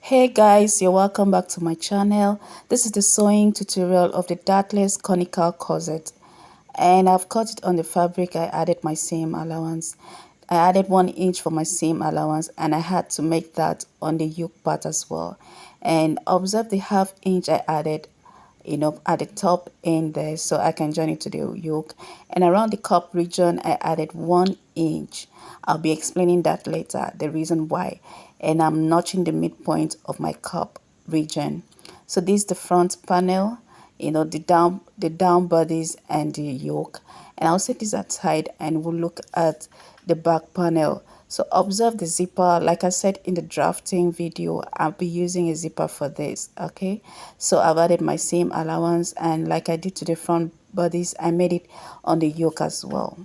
Hey guys, you're welcome back to my channel. This is the sewing tutorial of the Dartless Conical Corset, and I've cut it on the fabric. I added my seam allowance. I added 1 inch for my seam allowance, and I had to make that on the yoke part as well. And observe the ½ inch I added at the top end there, so I can join it to the yoke. And around the cup region I added 1 inch. I'll be explaining that later, the reason why. And I'm notching the midpoint of my cup region. So this is the front panel, the down bodies and the yoke. And I'll set this aside and we'll look at the back panel. So observe the zipper. Like I said in the drafting video, I'll be using a zipper for this. Okay, so I've added my seam allowance, and like I did to the front bodies, I made it on the yoke as well.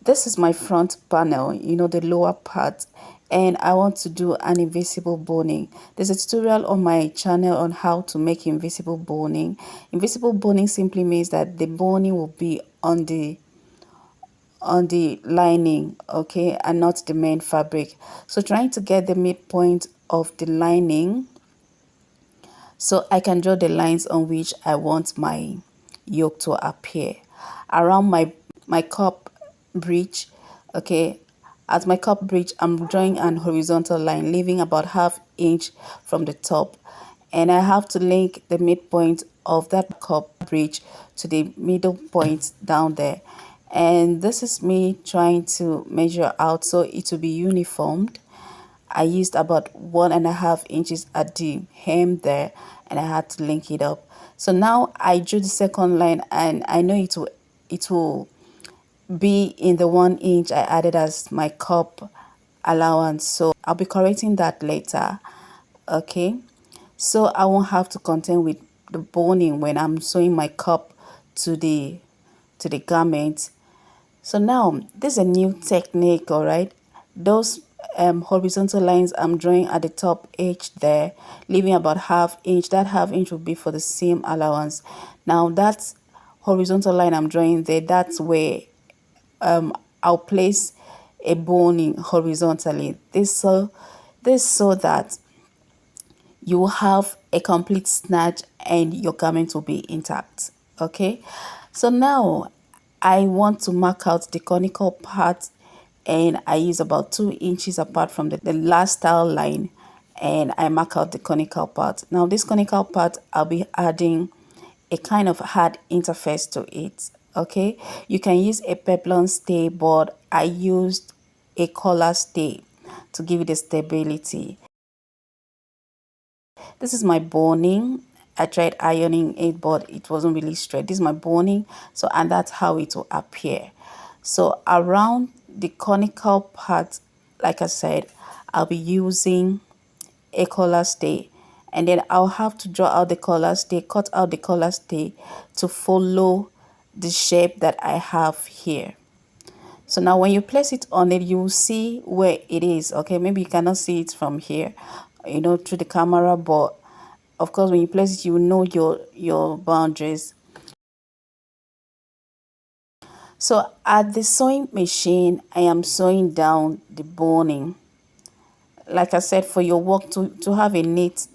This is my front panel, the lower part, and I want to do an invisible boning. There's a tutorial on my channel on how to make invisible boning. Invisible boning simply means that the boning will be on the lining, okay, and not the main fabric. So trying to get the midpoint of the lining so I can draw the lines on which I want my yoke to appear around my cup bridge. Okay, at my cup bridge I'm drawing an horizontal line leaving about ½ inch from the top, and I have to link the midpoint of that cup bridge to the middle point down there. And this is me trying to measure out so it will be uniformed. I used about 1½ inches at the hem there, and I had to link it up. So now I drew the second line, and I know it will be in the 1 inch I added as my cup allowance. So I'll be correcting that later. Okay, so I won't have to contend with the boning when I'm sewing my cup to the garment. So now this is a new technique. All right, those horizontal lines I'm drawing at the top edge there, leaving about ½ inch. That ½ inch will be for the seam allowance. Now that horizontal line I'm drawing there, that's where I'll place a boning horizontally. This so that you will have a complete snatch and your garment will be intact. Okay, so now I want to mark out the conical part, and I use about 2 inches apart from the last style line, and I mark out the conical part. Now this conical part, I'll be adding a kind of hard interface to it. Okay, you can use a peplon stay, but I used a collar stay to give it the stability. This is my boning. I tried ironing it, but it wasn't really straight. This is my boning, so, and that's how it will appear. So around the conical part, like I said, I'll be using a collar stay, and then I'll have to draw out the collar stay, cut out the collar stay to follow the shape that I have here. So now when you place it on it, you will see where it is. Okay, maybe you cannot see it from here, through the camera, but of course when you place it, you know your boundaries. So at the sewing machine, I am sewing down the boning. Like I said, for your work to have a neat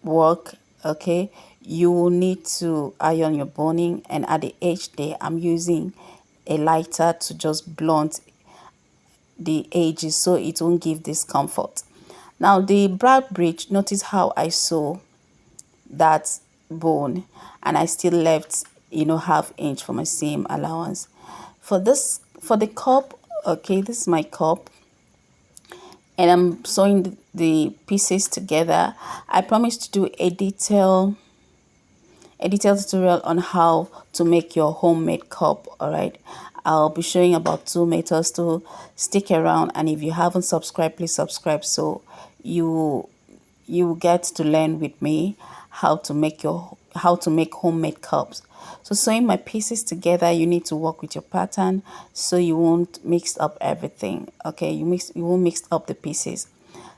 work, okay, you will need to iron your boning, and at the edge there I'm using a lighter to just blunt the edges so it won't give discomfort. Now the brow bridge, notice how I sew that bone, and I still left ½ inch for my seam allowance. For the cup, okay, this is my cup, and I'm sewing the pieces together. I promised to do a detailed tutorial on how to make your homemade cup. All right, I'll be showing about 2 methods, to stick around, and if you haven't subscribed, please subscribe so you get to learn with me how to make homemade cups. So sewing my pieces together, you need to work with your pattern so you won't mix up everything. Okay, you won't mix up the pieces.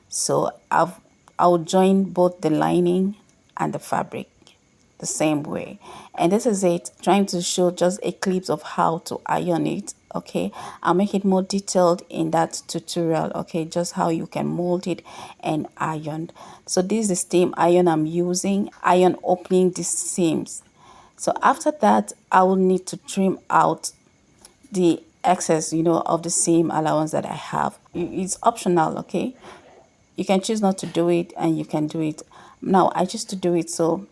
So I'll join both the lining and the fabric. the same way. And this is it, trying to show just a clip of how to iron it. Okay, I'll make it more detailed in that tutorial. Okay, just how you can mold it and iron. So this is the steam iron I'm using, iron opening the seams. So after that, I will need to trim out the excess, of the seam allowance that I have. It's optional. Okay, you can choose not to do it and you can do it. Now I choose to do it so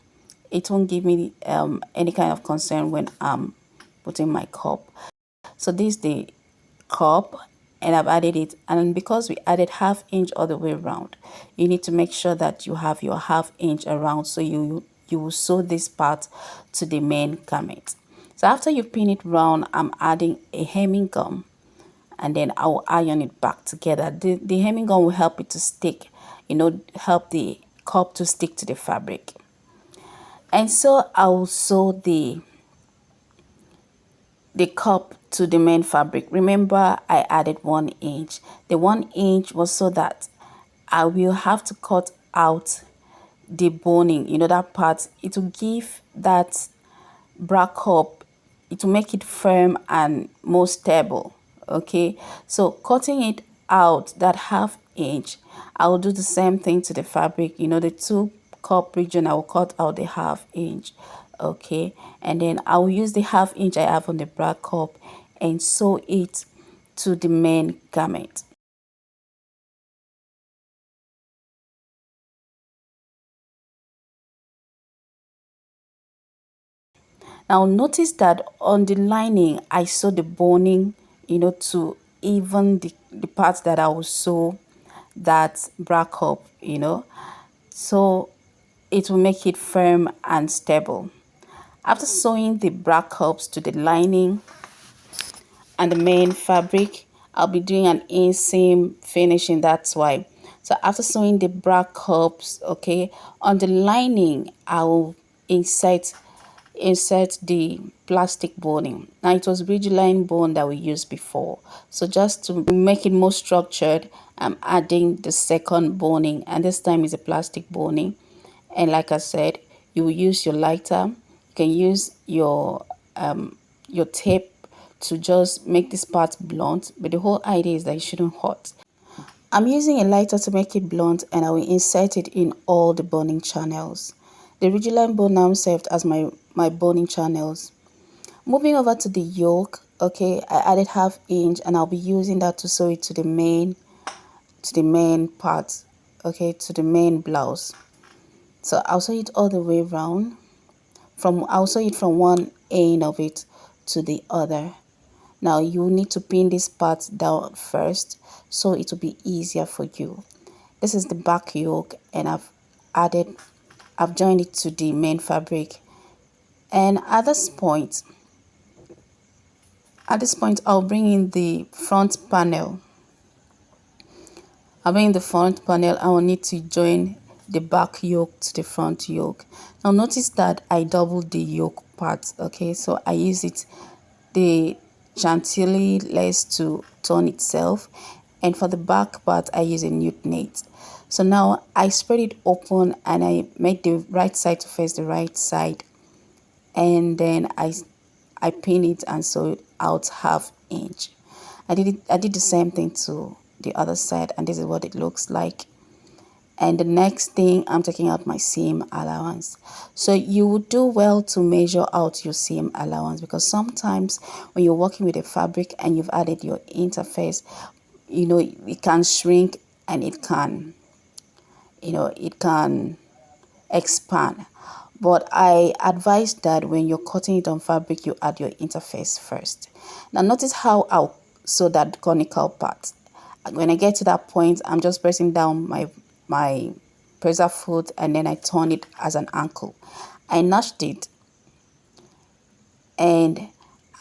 it won't give me any kind of concern when I'm putting my cup. So this is the cup, and I've added it, and because we added half inch all the way around, you need to make sure that you have your half inch around, so you will sew this part to the main garment. So after you pin it round, I'm adding a hemming gum, and then I'll iron it back together. The hemming gum will help it to stick, help the cup to stick to the fabric. And so I'll sew the cup to the main fabric. Remember, I added 1 inch. The 1 inch was so that I will have to cut out the boning, that part. It will give that bra cup, it will make it firm and more stable. Okay, so cutting it out that half inch, I will do the same thing to the fabric. The two cup region, I will cut out the half inch. Okay, and then I will use the half inch I have on the bra cup and sew it to the main garment. Now notice that on the lining, I sew the boning, to even the parts that I will sew that bra cup, so it will make it firm and stable. After sewing the bra cups to the lining and the main fabric, I'll be doing an inseam finishing. That's why. So after sewing the bra cups, okay, on the lining, I will insert the plastic boning. Now it was ridgeline bone that we used before, so just to make it more structured, I'm adding the second boning, and this time is a plastic boning. And like I said, you will use your lighter, you can use your tape to just make this part blunt, but the whole idea is that it shouldn't hurt. I'm using a lighter to make it blunt, and I will insert it in all the boning channels. The ridgeline bone now served as my boning channels. Moving over to the yoke, okay, I added half inch, and I'll be using that to sew it to the main part, okay, to the main blouse. So I'll sew it all the way around. I'll sew it from one end of it to the other. Now you need to pin this part down first, so it will be easier for you. This is the back yoke, and I've joined it to the main fabric. And at this point, I'll bring in the front panel. I will need to join the back yoke to the front yoke. Now notice that I doubled the yoke part. Okay, so I use the chantilly lace to turn itself, and for the back part I use a knit knit. So now I spread it open, and I make the right side to face the right side, and then I pin it and sew it out half inch. I did the same thing to the other side, and this is what it looks like. And the next thing, I'm taking out my seam allowance. So you would do well to measure out your seam allowance, because sometimes when you're working with a fabric and you've added your interface, it can shrink, and it can expand. But I advise that when you're cutting it on fabric, you add your interface first. Now notice how I'll sew that conical part. When I get to that point, I'm just pressing down my presser foot, and then I turn it as an ankle. I notched it, and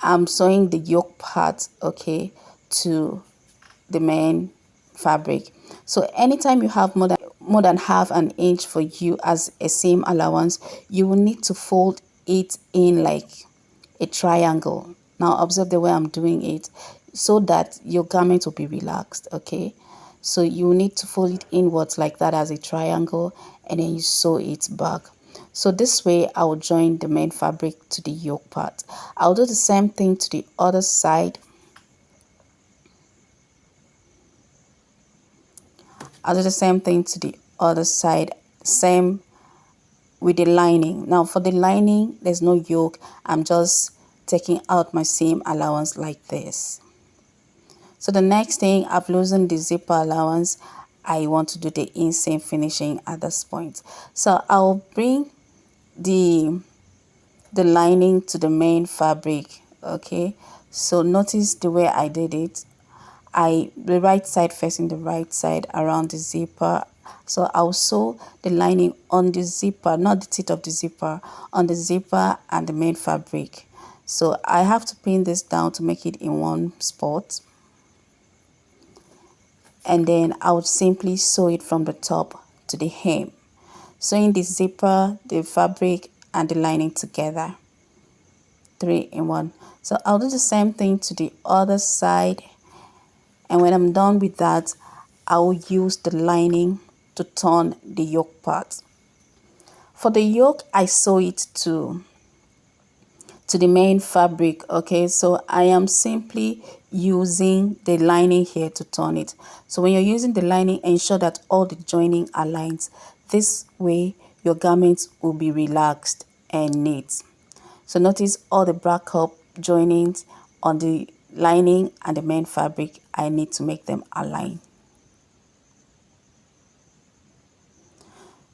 I'm sewing the yoke part, okay, to the main fabric. So anytime you have more than half an inch for you as a seam allowance, you will need to fold it in like a triangle. Now observe the way I'm doing it, so that your garment will be relaxed. Okay, so you need to fold it inwards like that as a triangle, and then you sew it back. So this way I will join the main fabric to the yoke part. I'll do the same thing to the other side. I'll do the same thing to the other side, same with the lining. Now for the lining, there's no yoke. I'm just taking out my seam allowance like this. So the next thing, I've loosened the zipper allowance. I want to do the inseam finishing at this point. So I'll bring the lining to the main fabric. Okay, so notice the way I did it. The right side facing the right side around the zipper. So I'll sew the lining on the zipper, not the teeth of the zipper, on the zipper and the main fabric. So I have to pin this down to make it in one spot, and then I would simply sew it from the top to the hem, sewing the zipper, the fabric and the lining together, 3 in 1. So I'll do the same thing to the other side, and when I'm done with that, I will use the lining to turn the yoke part. For the yoke, I sew it to the main fabric. Okay, so I am simply using the lining here to turn it. So when you're using the lining, ensure that all the joining aligns. This way your garments will be relaxed and neat. So notice all the back up joinings on the lining and the main fabric. I need to make them align.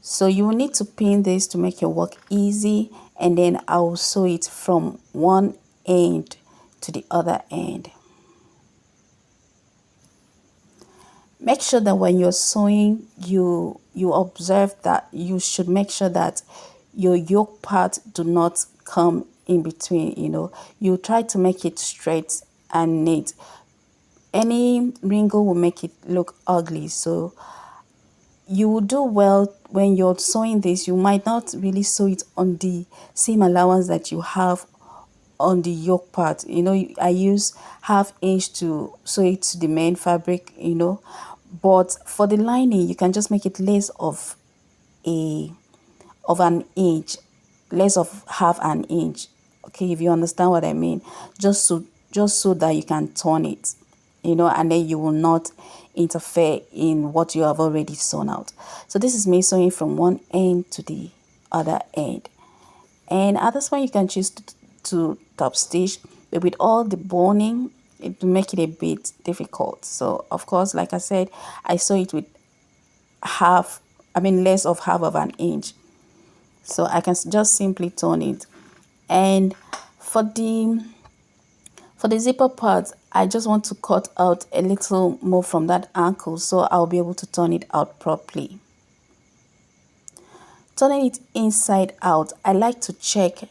So you will need to pin this to make your work easy, and then I will sew it from one end to the other end. Make sure that when you're sewing, you observe that you should make sure that your yoke part do not come in between. You try to make it straight and neat. Any wrinkle will make it look ugly. So you will do well when you're sewing this. You might not really sew it on the seam allowance that you have on the yoke part. I use 1/2 inch to sew it to the main fabric, but for the lining you can just make it less of an inch, less of 1/2 an inch. Okay, if you understand what I mean, just so that you can turn it, and then you will not interfere in what you have already sewn out. So this is me sewing from one end to the other end, and at this point you can choose to top stitch, but with all the boning it will make it a bit difficult. So of course, like I said, I sew it with less of 1/2 of an inch, so I can just simply turn it. And for the zipper part, I just want to cut out a little more from that ankle, so I'll be able to turn it out properly. Turning it inside out, I like to check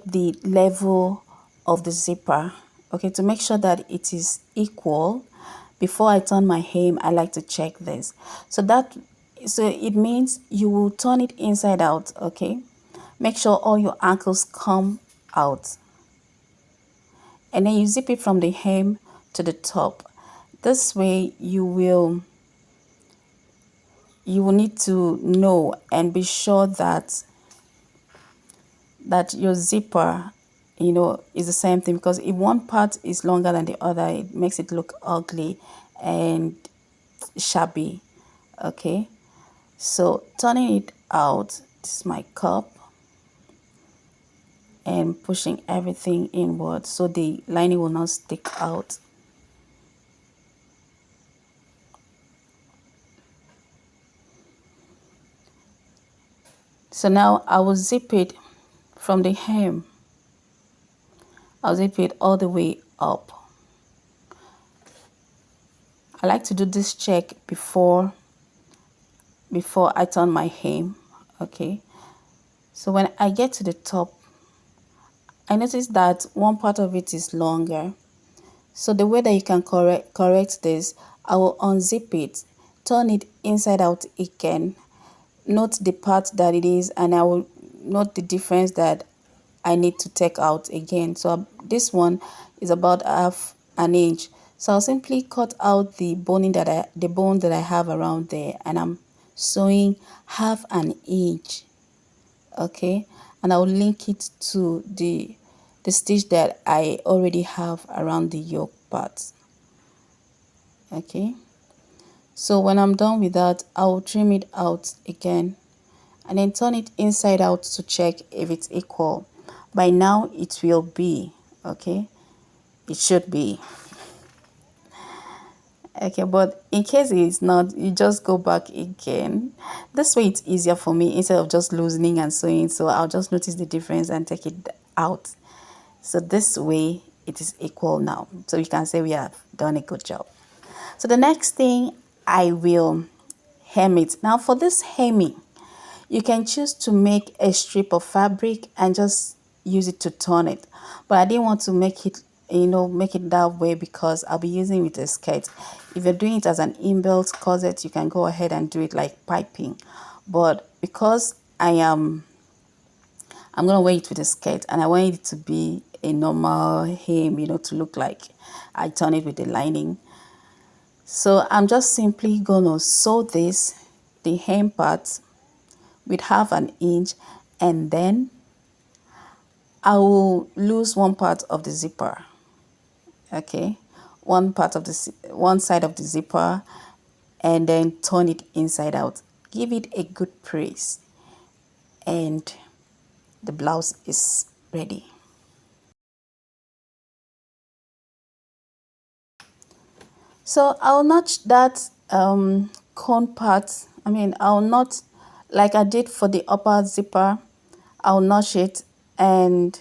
the level of the zipper, okay, to make sure that it is equal. Before I turn my hem, I like to check this. So it means you will turn it inside out. Okay, make sure all your ankles come out, and then you zip it from the hem to the top. This way you will need to know and be sure that your zipper is the same thing, because if one part is longer than the other, it makes it look ugly and shabby. Okay, so turning it out, this is my cup, and pushing everything inward so the lining will not stick out. So now I will zip it from the hem. I'll zip it all the way up. I like to do this check before I turn my hem. Okay, so when I get to the top, I notice that one part of it is longer. So the way that you can correct this, I will unzip it, turn it inside out again, note the part that it is, and I will note the difference that I need to take out again. So this one is about 1/2 an inch. So I'll simply cut out the bone that I have around there, and I'm sewing 1/2 an inch Okay, and I'll link it to the stitch that I already have around the yoke part. Okay, so when I'm done with that, I'll trim it out again and then turn it inside out to check if it's equal. By now it will be. Okay, it should be. Okay, but in case it's not, you just go back again. This way it's easier for me instead of just loosening and sewing. So I'll just notice the difference and take it out. So this way it is equal now. So you can say we have done a good job. So the next thing, I will hem it. Now for this hemming, you can choose to make a strip of fabric and just use it to turn it. But I didn't want to make it, make it that way because I'll be using it with a skirt. If you're doing it as an inbuilt corset, you can go ahead and do it like piping. But because I'm gonna wear it with a skirt and I want it to be a normal hem, to look like I turn it with the lining. So I'm just simply gonna sew the hem part with 1/2 inch, and then I will lose one part of the zipper. Okay, one side of the zipper, and then turn it inside out. Give it a good press, and the blouse is ready. So I'll notch that cone part. I'll not, like I did for the upper zipper, I'll notch it and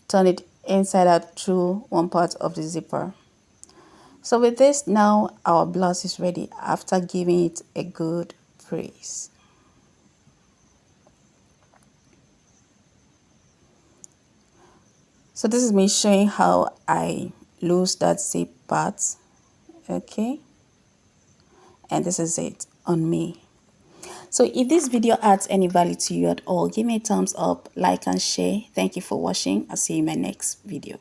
turn it inside out through one part of the zipper. So with this, now our blouse is ready after giving it a good press. So this is me showing how I lose that zip part. Okay, and this is it on me. So if this video adds any value to you at all, give me a thumbs up, like and share. Thank you for watching. I'll see you in my next video.